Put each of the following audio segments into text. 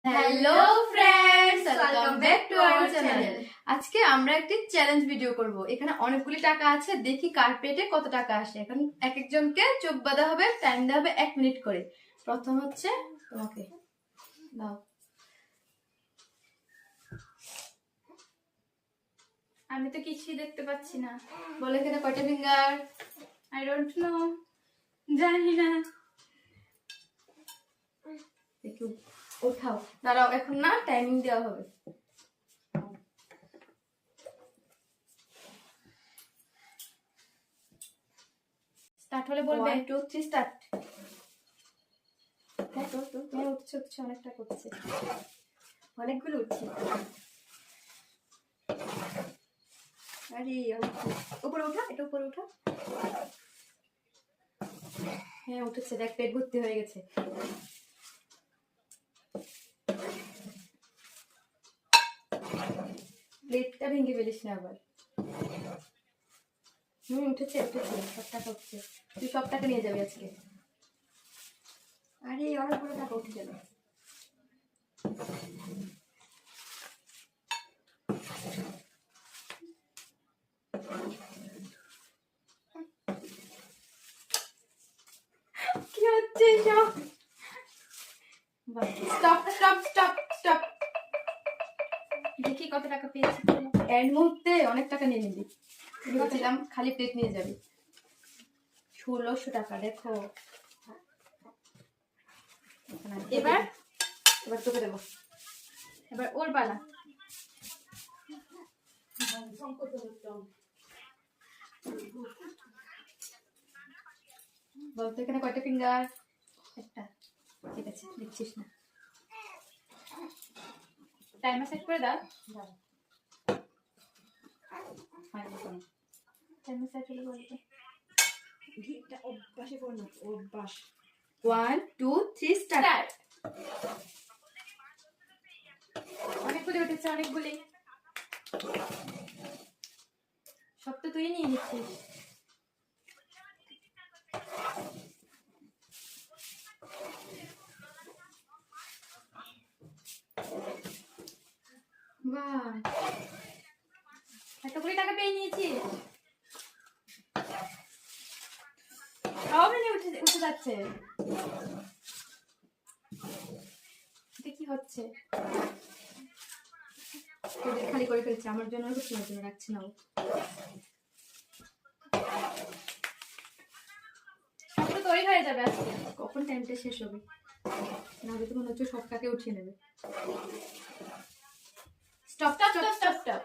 Hello friends, welcome back to our channel. আজকে আমরা একটি চ্যালেঞ্জ ভিডিও করব। এখানে অনেকগুলি টাকা আছে, দেখি কার পেটে কত টাকা আসে। এখন এক একজনকে চোখ বাঁধা হবে, টাইম দেওয়া হবে 1 মিনিট করে। প্রথম হচ্ছে তোমাকে দাও। আমি তো কিছুই দেখতে পাচ্ছি না। বলে এখানে কয়টা ফিঙ্গার? আই ডোন্ট নো, জানি না। দেখি উঠাও, দাঁড়াও, এখন না টাইমিং দেওয়া হবে। স্টার্ট হলে বলবে। 1 2 3 স্টার্ট। উঠছে অনেকটা করছে, অনেকগুলো উঠছে। আরে উপরে উঠা, এটা উপরে উঠা। হ্যাঁ উঠেছে, দেখ পেট ভর্তি হয়ে গেছে। প্লেটটা ভেঙে ফেলিস না আবার। উঠেছে উঠেছে, সব টাকা উঠছে। তুই সব টাকা নিয়ে যাবি আজকে। আরে অনেকগুলো টাকা উঠে গেল। কি হচ্ছে সব? Stop stop stop stop. দেখি কত টাকা পেয়েছি। এর মুহূর্তে অনেক টাকা নিয়ে নিবি। ভেবেছিলাম খালি প্লেট নিয়ে যাবি। 1600 টাকা। দেখো এবার এবার তোকে দেবো। এবার ওর পালা। বলতো এখানে কয়টা ফিঙ্গার? একটা। ঠিক আছে, দেখছিস না। টাইমার সেট করে দাও। টাইমার সেট হলে বলবে। অভ্যাস। 1 2 3 স্টার্ট। অনেকগুলি উঠেছে, অনেকগুলি। সব তো তুই নিয়ে নিচ্ছিস। বাহ, এতগুলি টাকা পেয়ে নিয়েছিস। সব এনে উঠে উঠে যাচ্ছে। এটা কি হচ্ছে? তোদের খালি করে ফেলছে, আমার জন্য আর তোমার জন্য রাখছি না ও। সব তো তৈরি হয়ে যাবে আজকে। কখন টাইমটা শেষ হবে? নাহলে তো মনে হচ্ছে সব টাকা উঠিয়ে নেবে। Stop stop stop stop stop.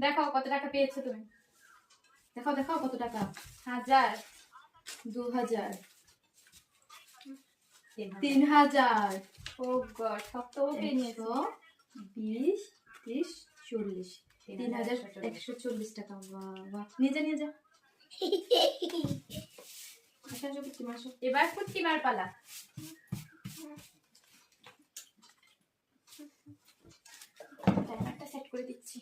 দেখাও কত টাকা পেয়েছো তুমি। দেখাও দেখাও কত টাকা। 1000, 2000, 3000, ও গড, সব তো ও পেয়ে নিয়েছো। 20 30 40, 3140 টাকা। বাহ বাহ, নিয়ে যা নিয়ে যা। আসো আসো কুট্টি মা, আসো। এবার ফুটকি মার পালা। টাইমারটা সেট করে দিচ্ছি।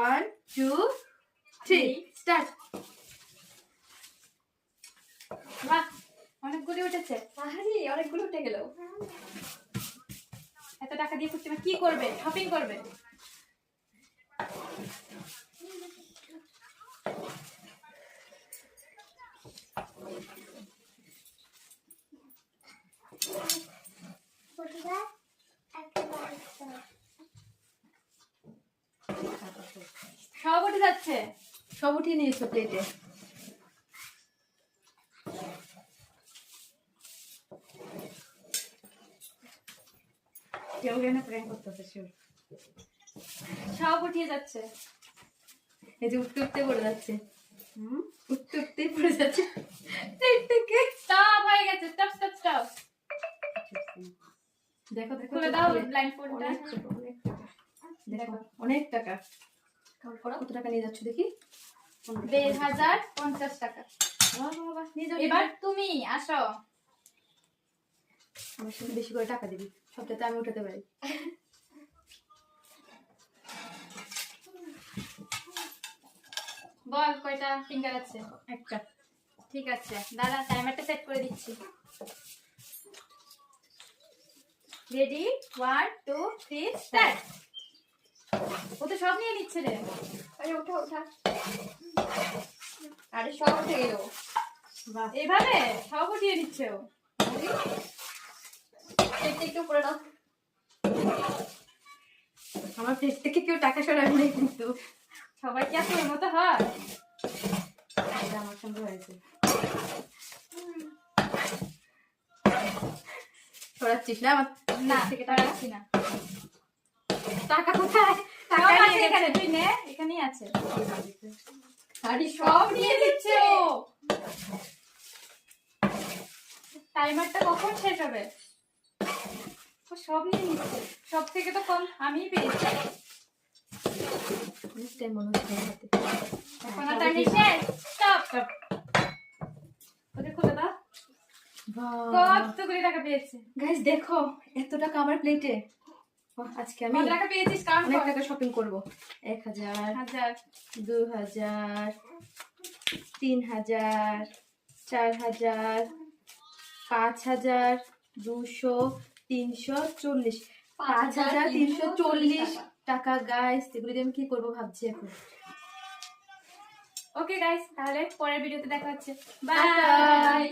One, two, three, start. বাহ, অনেকগুলি উঠেছে। আরে অনেকগুলো উঠে গেল। এত টাকা দিয়ে ফুটকি মা কি করবে? শপিং করবে। সব উঠে যাচ্ছে। সব উঠিয়ে নিয়েছো প্লেটে। কেউ কেন প্র্যাঙ্ক করতেছে শিওর। সব উঠিয়ে যাচ্ছে। এই যে উঠতে উঠতে পড়ে যাচ্ছে। উঠতে উঠতেই পড়ে যাচ্ছে প্লেট থেকে। স্টপ হয়ে গেছে। Stop stop stop. দেখো দেখো, খুলে দাও ব্লাইন্ড ফোনটা। দেখো অনেক টাকা। কত টাকা নিয়ে যাচ্ছ দেখি? 1550 টাকা। বাহ বাহ বাহ, নিয়ে যাও। এবার তুমি আসো। আমার সাথে বেশি করে টাকা দিবি, সবটাতে আমি উঠাতে পারি। বল কয়টা ফিঙ্গার আছে? একটা। ঠিক আছে, দাঁড়া টাইমারটা সেট করে দিচ্ছি। Ready, 1 2 3 start. ও তো সব নিয়ে নিচ্ছে রে। আরে ওঠা ওঠা, আরে সব উঠে গেল। বাহ, এভাবে সব উঠিয়ে নিচ্ছে ও। প্লেটটা একটু উপরে নাও। আমার প্লেট থেকে কেউ টাকা সরাবে না কিন্তু। সবাই কি আছে ওর মতো হয়? এটা আমার সঙ্গে হয়েছে। সরাচ্ছিস না আমার না, plate থেকে টাকা? টাকা না। টাকা কোথায়? টাকা সব আছে নিয়ে এখানে, গেছে। তুই নে, এখানেই আছে। আরে সব নিয়ে নিচ্ছে ও। টাইমারটা কখন শেষ হবে? ও সব নিয়ে নিচ্ছে। সব থেকে তো কম আমিই পেয়েছি। অনেক টাইম মনে হচ্ছে আমার হাতে। এখন আর টাইম শেষ। স্টপ। ওকে খুলে দাও। কতগুলি টাকা পেয়েছে? গাইস দেখো, এত টাকা আমার প্লেটে। আজকে আমি কত টাকা পেয়েছিস কাউন্ট অনেক কর। টাকা শপিং করব। 1000, 1000, 2000, 3000, 4000, 5000, 200, 340, 5340 টাকা গাইস। এগুলো দিয়ে আমি কি করবো ভাবছি এখন। ওকে গাইস, তাহলে পরের ভিডিওতে দেখা হচ্ছে। টাটা। বাই।